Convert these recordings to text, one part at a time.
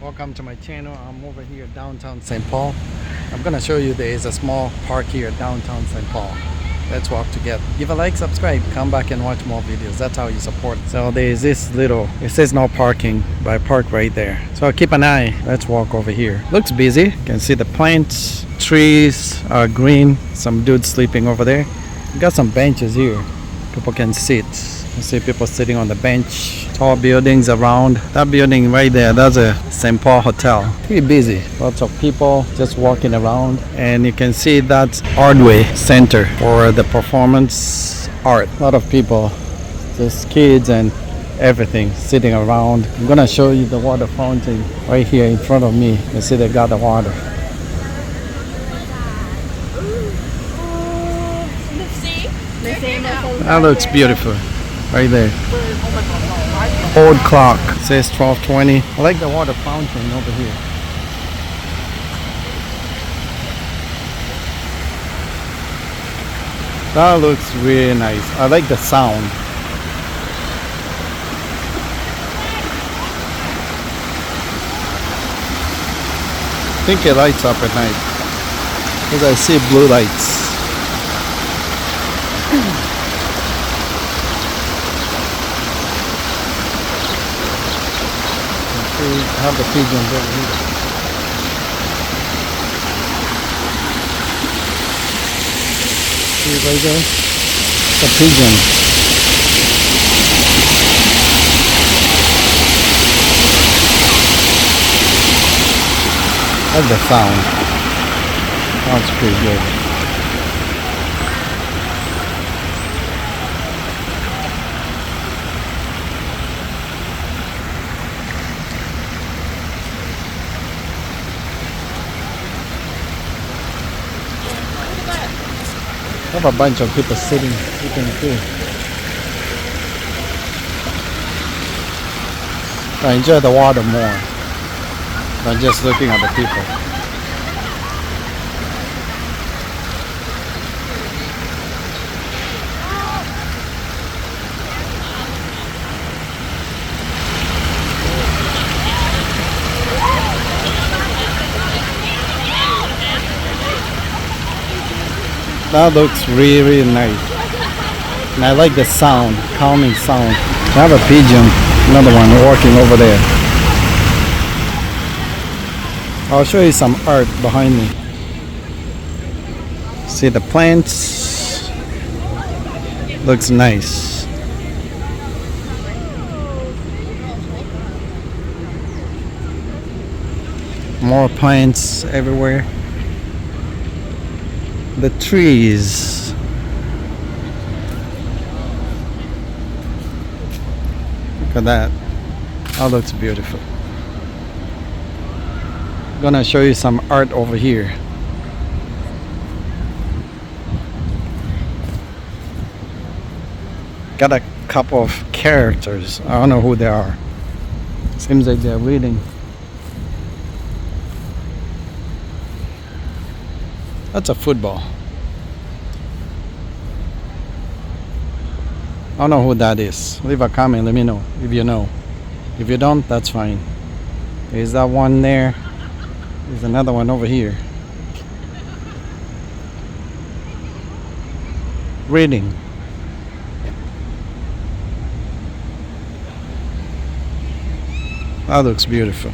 Welcome to my channel. I'm over here downtown St. Paul. I'm gonna show you there is a small park here downtown St. Paul. Let's walk together. Give a like, subscribe, come back and watch more videos. That's how you support. So there's this little, it says no parking, but I park right there. So keep an eye. Let's walk over here. Looks busy. You can see the plants, trees are green. Some dudes sleeping over there. We got some benches here. People can sit. You see people sitting on the bench. Tall buildings around. That building right there, that's a St. Paul hotel. Pretty busy. Lots of people just walking around. And you can see that's Ordway Center for the performance art. A lot of people, just kids and everything sitting around. I'm gonna show you the water fountain right here in front of me. You see they got the water. That looks beautiful right there. Old clock says 12:20. I like the water fountain over here. That looks really nice. I like the sound. I think it lights up at night because I see blue lights. I have the pigeons over here. See it right there? It's a pigeon. I like the sound. Sounds pretty good. I have a bunch of people sitting too. I enjoy the water more than just looking at the people. That looks really nice. And I like the sound, calming sound. I have a pigeon, another one walking over there. I'll show you some art behind me. See the plants? Looks nice. More plants everywhere. The trees. Look at that. That looks beautiful. I'm gonna show you some art over here. Got a couple of characters. I don't know who they are. Seems like they're reading. That's a football. I don't know who that is. Leave a comment, let me know if you know. If you don't, that's fine. There's that one there. There's another one over here. Reading. That looks beautiful.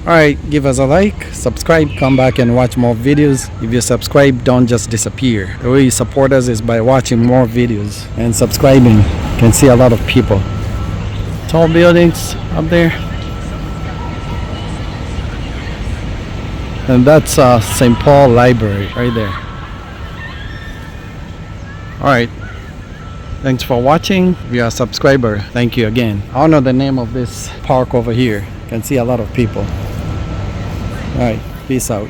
Alright, give us a like, subscribe, come back and watch more videos. If you subscribe, don't just disappear. The way you support us is by watching more videos and subscribing. You can see a lot of people. Tall buildings up there. And that's St. Paul Library right there. Alright, thanks for watching. If you're a subscriber, thank you again. I don't know the name of this park over here. You can see a lot of people. Alright, peace out.